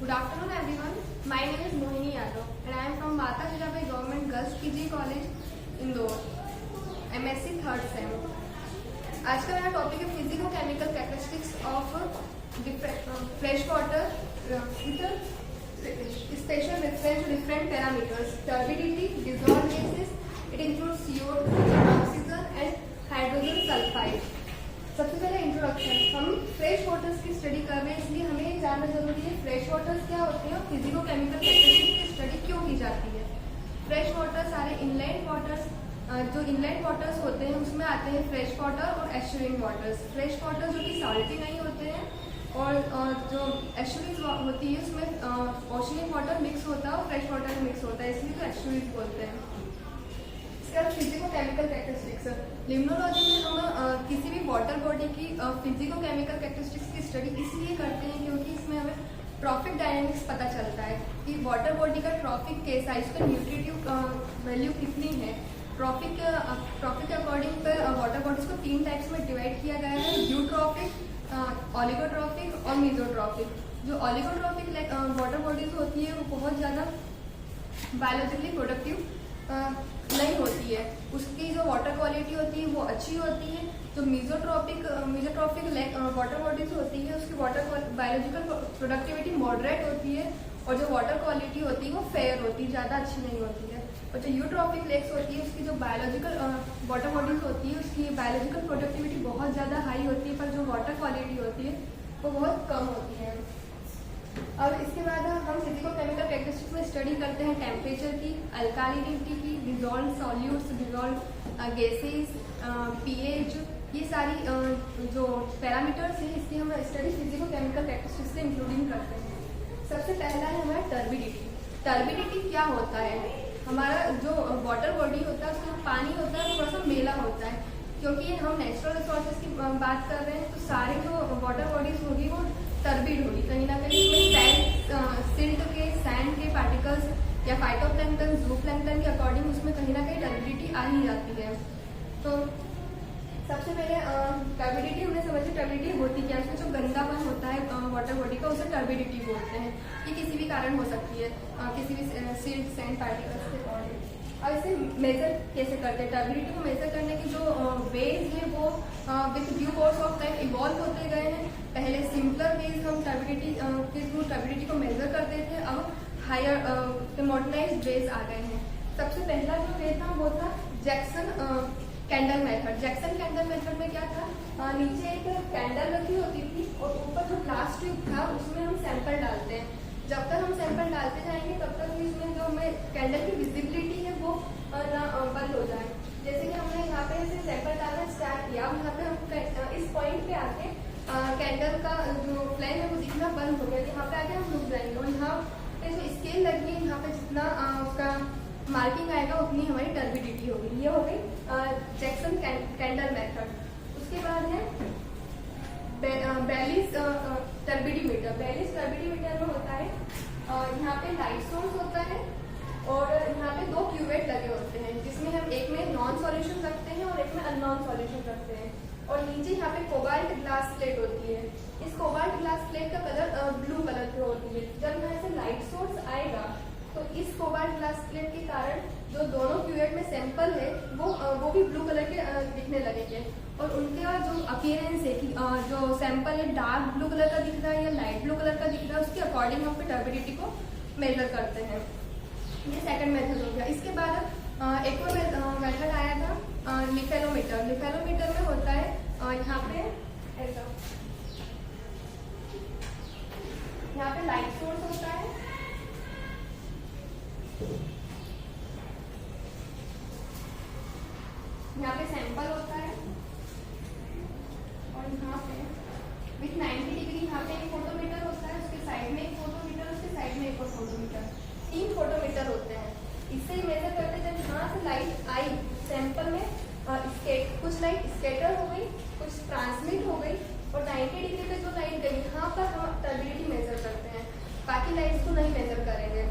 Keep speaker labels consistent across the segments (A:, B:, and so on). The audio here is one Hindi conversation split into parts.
A: Good afternoon everyone. My name is Mohini Yadav and I am from Mata Jirabai Government Girls PG College, Indore, MSc third sem. आज का मेरा टॉपिक है physico chemical characteristics of fresh water special reference to different parameters turbidity, dissolved gases, it includes CO2, oxygen and hydrogen sulphide. सबसे पहले इंट्रोडक्शन, हम फ्रेश वाटर्स की स्टडी कर रहे हैं इसलिए हमें ये जानना जरूरी है फ्रेश वाटर्स क्या होते हैं और फिजिको केमिकल कैरेक्टरिस्टिक्स की स्टडी क्यों की जाती है। फ्रेश वाटर सारे इनलैंड वाटर्स, जो इनलैंड वाटर्स होते हैं उसमें आते हैं फ्रेश वाटर और एस्चुरिन वाटर्स। फ्रेश वाटर जो कि सॉल्टी नहीं होते हैं और जो एस्चुरिन होती है उसमें ओशियन वाटर मिक्स होता है और फ्रेश वाटर मिक्स होता है, इसलिए तो एस्चुरिन बोलते हैं। फिजिको केमिकल कैरेक्टरिस्टिक्स, लिम्नोलॉजी में हम किसी भी वाटर बॉडी की फिजिको केमिकल कैरेक्टरिस्टिक्स की स्टडी इसलिए करते हैं क्योंकि इसमें हमें ट्रॉफिक डायनेमिक्स पता चलता है कि वाटर बॉडी का ट्रॉफिक के साइज का न्यूट्रिटिव वैल्यू कितनी है। ट्रॉफिक के अकॉर्डिंग पर वाटर बॉडीज को 3 टाइप्स में डिवाइड किया गया है, यूट्रॉफिक, ऑलिगोट्रॉफिक और मीजोट्रॉफिक। जो ऑलिगोट्रॉफिक वाटर बॉडीज होती है वो बहुत ज़्यादा बायोलॉजिकली प्रोडक्टिव नहीं होती है, उसकी जो वाटर क्वालिटी होती है वो अच्छी होती है। जो मीजोट्रॉफिक वाटर बॉडीज होती है उसकी वाटर बायोलॉजिकल प्रोडक्टिविटी मॉडरेट होती है और जो वाटर क्वालिटी होती है वो फेयर होती है, ज़्यादा अच्छी नहीं होती है। और जो यूट्रॉफिक लेक्स होती है उसकी जो बायोलॉजिकल वाटर बॉडीज होती है उसकी बायोलॉजिकल प्रोडक्टिविटी बहुत ज़्यादा हाई होती है पर जो वाटर क्वालिटी होती है वो बहुत कम होती है। अब इसके बाद हम फिजिको केमिकल कैरेक्टरिस्टिक्स में स्टडी करते हैं टेम्परेचर की, अल्कालिनिटी की, dissolve solutes, dissolve gases, pH, ये सारी जो पैरामीटर्स हैं इसकी हम स्टडी फिजिको केमिकल कैरेक्टरिस्टिक्स से इंक्लूडिंग करते हैं। सबसे पहला है हमारा टर्बिडिटी। टर्बिडिटी क्या होता है? हमारा जो वाटर बॉडी होता है उसमें पानी होता है थोड़ा सा मेला होता है, क्योंकि हम नेचुरल रिसोर्सेज की बात कर रहे हैं तो सारी जो वाटर बॉडीज होगी वो टर्बिड होगी, कहीं ना कहीं उसमें सिल्ट के, सैंड के पार्टिकल्स या फाइटोप्लैंक्टन, जूप्लैंक्टन के अकॉर्डिंग उसमें कहीं ना कहीं टर्बिडिटी आ ही जाती है। तो सबसे पहले टर्बिडिटी हमने समझी, टर्बिडिटी होती क्या है? उसमें जो गंदापन होता है वाटर बॉडी का उसे टर्बिडिटी बोलते हैं। ये किसी भी कारण हो सकती है, किसी भी सिल्ट, सैंड पार्टिकल्स के अकॉर्डिंग। और इसे मेजर कैसे करते हैं? टर्बिडिटी को मेजर करने की जो वेज है वो with due course of time evolve होते गए हैं। पहले सिंपलर वेज हम टर्बिडिटी के थ्रू टर्बिडिटी को मेजर करते थे, अब हायर मॉडर्नाइज्ड वेज आ गए हैं। सबसे पहला जो वे था वो था Jackson candle method. Jackson candle method में क्या था, नीचे एक कैंडल रखी होती थी और ऊपर जो ग्लास ट्यूब था उसमें हम सैंपल डालते हैं। जब तक हम सैंपल डालते जाएंगे तब तक इसमें जो हमें कैंडल की विजिबिलिटी है वो बंद हो जाए। जैसे कि हमने यहाँ पे ऐसे सैंपल डालना स्टार्ट किया, अब यहाँ पे हम इस पॉइंट पे आके कैंडल का जो फ्लेम है वो दिखना बंद हो गया, यहाँ पे आके हम रुक जाएंगे और यहाँ पे जो स्केल लगी है यहाँ पे जितना उसका मार्किंग आएगा उतनी हमारी टर्बिडिटी होगी। ये हो गई जैक्सन कैंडल मेथड। उसके बाद है बेलिस टर्बिडीमीटर। बेलिस टर्बिडीमीटर में होता है यहाँ पे लाइट सोर्स होता है और यहाँ पे 2 क्यूवेट लगे होते हैं जिसमें हम एक में नॉन सॉल्यूशन रखते हैं और एक में अननॉन सॉल्यूशन रखते हैं और नीचे यहाँ पे कोबाल्ट ग्लास प्लेट होती है। इस कोबाल्ट ग्लास प्लेट का कलर ब्लू कलर की होती है। जब यहाँ से लाइट सोर्स आएगा तो इस कोबाल्ट ग्लास प्लेट के कारण जो दोनों क्यूवेट में सैंपल है वो भी ब्लू कलर के दिखने लगेंगे और उनका जो अपीयरेंस है कि जो सैंपल है डार्क ब्लू कलर का दिख रहा है या लाइट ब्लू कलर का दिख रहा है उसके अकॉर्डिंग हम टर्बिडिटी को मेजर करते हैं। ये सेकंड मेथड हो गया। इसके बाद एक और मेथड आया था लिफेलोमीटर। लिफेलोमीटर में होता है यहाँ पे ऐसा, यहाँ पे लाइट सोर्स होता है, यहाँ पे सैंपल होता है और यहाँ पे विथ 90 डिग्री यहाँ पे एक फोटोमीटर होता है, उसके साइड में एक फोटोमीटर, उसके साइड में एक और फोटोमीटर, 3 फोटोमीटर होते हैं। इससे मेजर करते हैं जब यहाँ से लाइट आई सैंपल में कुछ लाइट स्कैटर हो गई, कुछ ट्रांसमिट हो गई और 90 डिग्री पे जो लाइट गई यहाँ पर हम टर्बिडिटी मेजर करते हैं, बाकी लाइट्स को नहीं मेजर करेंगे।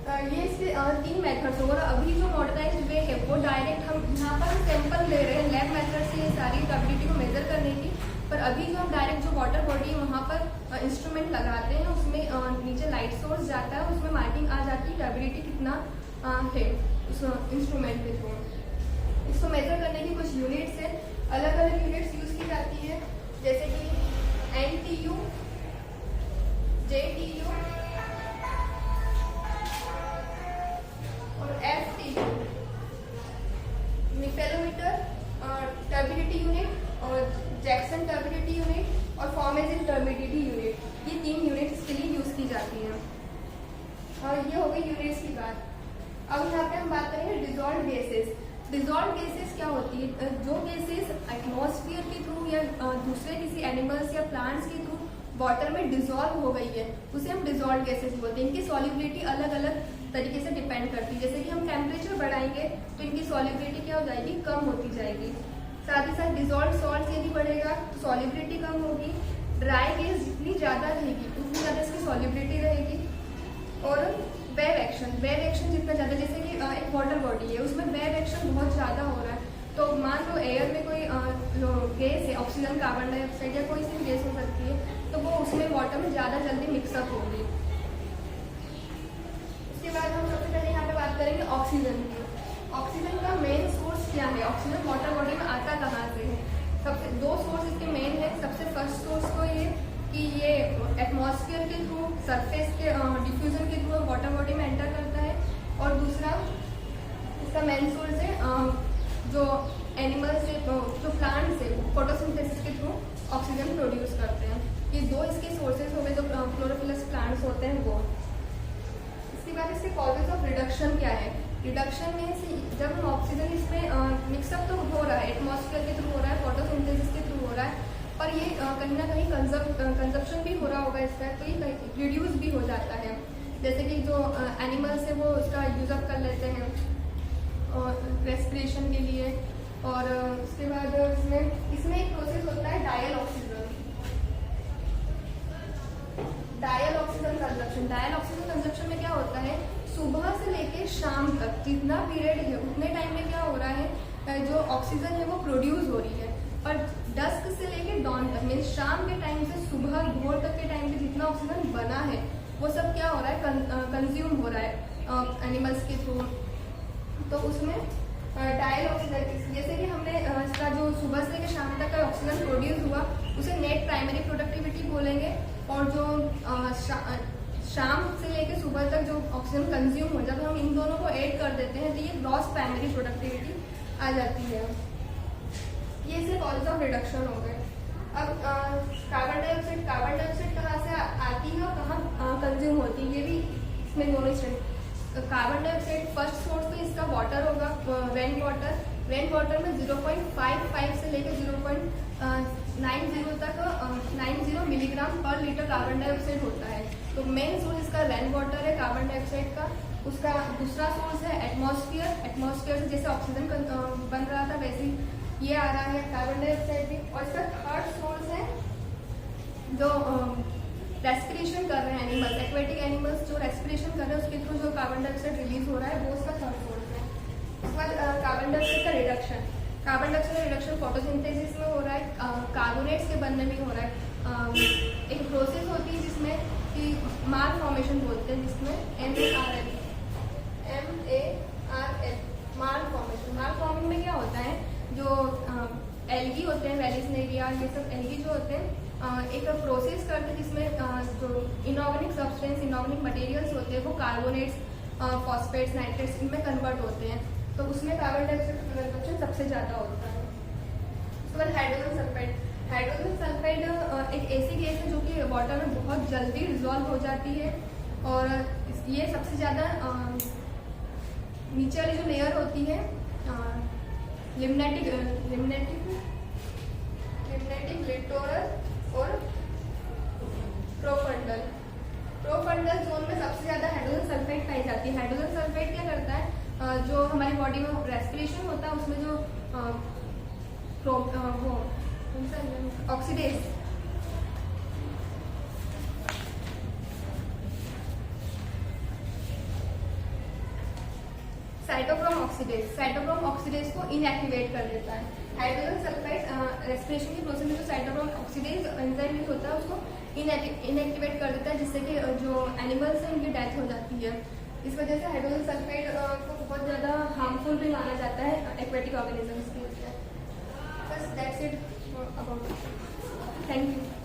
A: ये इसके 3 मेथड्स हो। और अभी जो मॉडर्नाइज्ड वे है वो डायरेक्ट हम यहाँ पर सैंपल ले रहे हैं लैब मेथड से ये सारी टर्बिडिटी को मेजर करने की, पर अभी जो हम डायरेक्ट जो वाटर बॉडी है वहाँ पर इंस्ट्रूमेंट लगाते हैं सोर्स जाता है उसमें मार्किंग आ जाती है टर्बिडिटी कितना है उस इंस्ट्रूमेंट के थ्रू। इसको मेजर करने की कुछ यूनिट्स है, अलग अलग यूनिट्स यूज की जाती है, जैसे कि NTU, JTU और FTU, निफेलोमीटर, टर्बिडिटी यूनिट और जैक्सन टर्बिडिटी यूनिट और फॉर्मेजिन टर्बिडिटी यूनिट, ये 3 यूनिट इसके लिए यूज की जाती हैं। और ये हो गई यूनिट्स की बात। अब यहाँ पे हम बात करेंगे डिजॉल्व गैसेस। डिजॉल्व गैसेस क्या होती है? जो गैसेस एटमॉस्फेयर के थ्रू या दूसरे किसी एनिमल्स या प्लांट्स के थ्रू वाटर में डिजॉल्व हो गई है उसे हम डिजॉल्व गैसेस बोलते हैं। इनकी सॉल्युबिलिटी अलग अलग तरीके से डिपेंड करती है, जैसे कि हम टेम्परेचर बढ़ाएंगे तो इनकी सॉल्युबिलिटी क्या हो जाएगी, कम होती जाएगी। साथ ही साथ डिजॉल्व सॉल्ट यदि बढ़ेगा तो सॉल्युबिलिटी कम होगी। ड्राई गैस जितनी ज्यादा रहेगी उतनी ज्यादा इसकी सॉल्युबिलिटी रहेगी। और वेव एक्शन जितना ज्यादा, जैसे कि एक वाटर बॉडी है उसमें वेव एक्शन बहुत ज्यादा हो रहा है, तो मान लो एयर में कोई गैस है, ऑक्सीजन, कार्बन डाइऑक्साइड या कोई सी गैस हो सकती है, तो वो उसमें वाटर में ज्यादा जल्दी मिक्सअप होगी। उसके बाद हम सबसे पहले यहाँ पे बात करेंगे ऑक्सीजन की। ऑक्सीजन का मेन सोर्स क्या है? ऑक्सीजन वाटर बॉडी में आता कहाँ से है? सबसे 2 सोर्स इसके मेन है। सबसे फर्स्ट सोर्स तो ये कि ये एटमॉस्फेयर के थ्रू, सरफेस के डिफ्यूजन के थ्रू वाटर बॉडी में एंटर करता है। और दूसरा इसका मेन सोर्स है जो एनिमल्स है, जो प्लांट्स है, फोटोसिंथेसिस के थ्रू ऑक्सीजन प्रोड्यूस करते हैं। ये 2 इसके सोर्सेज हो गए जो क्लोरोफिलस प्लांट्स होते हैं वो। इसके बाद इसके कॉजेज ऑफ रिडक्शन क्या है? रिडक्शन में जब हम ऑक्सीजन इसमें मिक्सअप तो हो रहा है, एटमॉस्फेयर के थ्रू हो रहा है, फोटोसिंथेसिस के थ्रू हो रहा है, पर ये कहीं ना कहीं कंजप्शन भी हो रहा होगा इसका, तो ये रिड्यूस भी हो जाता है। जैसे कि जो एनिमल्स है वो उसका यूजअप कर लेते हैं और रेस्पिरेशन के लिए। और उसके बाद इसमें एक प्रोसेस होता है dial oxygen consumption. Dial oxygen consumption में क्या होता है, सुबह से लेके शाम तक जितना पीरियड है उतने टाइम में क्या हो रहा है, जो ऑक्सीजन है वो प्रोड्यूस हो रही है। और डस्क से लेके डॉन तक, मीन्स शाम के टाइम से सुबह भोर तक के टाइम पे जितना ऑक्सीजन बना है वो सब क्या हो रहा है, कंज्यूम हो रहा है एनिमल्स के थ्रू। तो उसमें डायल ऑक्सीजन, जैसे कि हमने इसका जो सुबह से लेकर शाम तक का ऑक्सीजन प्रोड्यूस हुआ उसे नेट प्राइमरी प्रोडक्टिविटी बोलेंगे। और जो शाम से लेकर सुबह तक जो ऑक्सीजन कंज्यूम हो जाता है, हम इन दोनों को ऐड कर देते हैं तो ये ग्रॉस प्राइमरी प्रोडक्टिविटी आ जाती है। ये इसके कॉजेज ऑफ रिडक्शन हो गए। अब कार्बन डाइऑक्साइड कहाँ से आती है और कहाँ कंज्यूम होती है, ये भी इसमें दोनों state. Carbon dioxide first source तो इसका वाटर होगा, रेन वाटर में 0.55 से लेकर 0.90 तक 90 मिलीग्राम पर लीटर कार्बन डाइऑक्साइड होता है। तो मेन सोर्स इसका रेन वाटर है कार्बन डाइऑक्साइड का। उसका दूसरा सोर्स है एटमॉस्फेयर से जैसे ऑक्सीजन बन रहा था वैसे ये आ रहा है कार्बन डाइऑक्साइड भी। और इसका थर्ड सोर्स है जो रेस्पिरेशन कर रहे हैं एनिमल्स, एक्वेटिक एनिमल्स जो रेस्पिरेशन कर रहे हैं उसके थ्रू जो कार्बन डाइऑक्साइड रिलीज हो रहा है वो उसका थर्ड सोर्स है। उसके बाद कार्बन डाइऑक्साइड का रिडक्शन फोटोसिंथेसिस में हो रहा है, कार्बोनेट्स के बनने में हो रहा है। एक प्रोसेस होती है जिसमें कि माल फॉर्मेशन बोलते हैं, जिसमें MARL माल फॉर्मिंग में क्या होता है, जो एल्गी होते हैं, वेलिस्नेरिया, ये सब एल्गी जो होते हैं एक प्रोसेस करते हैं जिसमें जो इनऑर्गेनिक सब्सटेंस, इनऑर्गेनिक मटेरियल्स होते हैं वो कार्बोनेट्स, फॉस्फेट्स, नाइट्रेट्स इनमें कन्वर्ट होते हैं। तो उसमें कार्बन डाइऑक्साइड का कंजप्शन सबसे ज़्यादा होता है। उसके बाद हाइड्रोजन सल्फाइड एक ऐसी गैस है जो कि वाटर में बहुत जल्दी डिजॉल्व हो जाती है। और ये सबसे ज़्यादा नीचे वाली जो लेयर होती है लिम्नेटिक, लिटोरल और प्रोफंडल जोन में सबसे ज्यादा हाइड्रोजन सल्फाइड पाई जाती है। हाइड्रोजन सल्फाइड क्या करता है, जो हमारी बॉडी में रेस्पिरेशन होता है उसमें जो ऑक्सीडेज साइटोक्रोम ऑक्सीडेज को इनएक्टिवेट कर देता है। हाइड्रोजन सल्फाइड रेस्पिरेशन के प्रोसेस में जो साइटोक्रोम ऑक्सीडेज एंजाइम यूज होता है उसको इनएक्टिवेट कर देता है, जिससे कि जो एनिमल्स हैं उनकी डेथ हो जाती है। इस वजह से हाइड्रोजन सल्फाइड को बहुत ज़्यादा हार्मफुल भी माना जाता है एक्वेटिक ऑर्गेनिजम्स के लिए। बस that's it about. Thank you.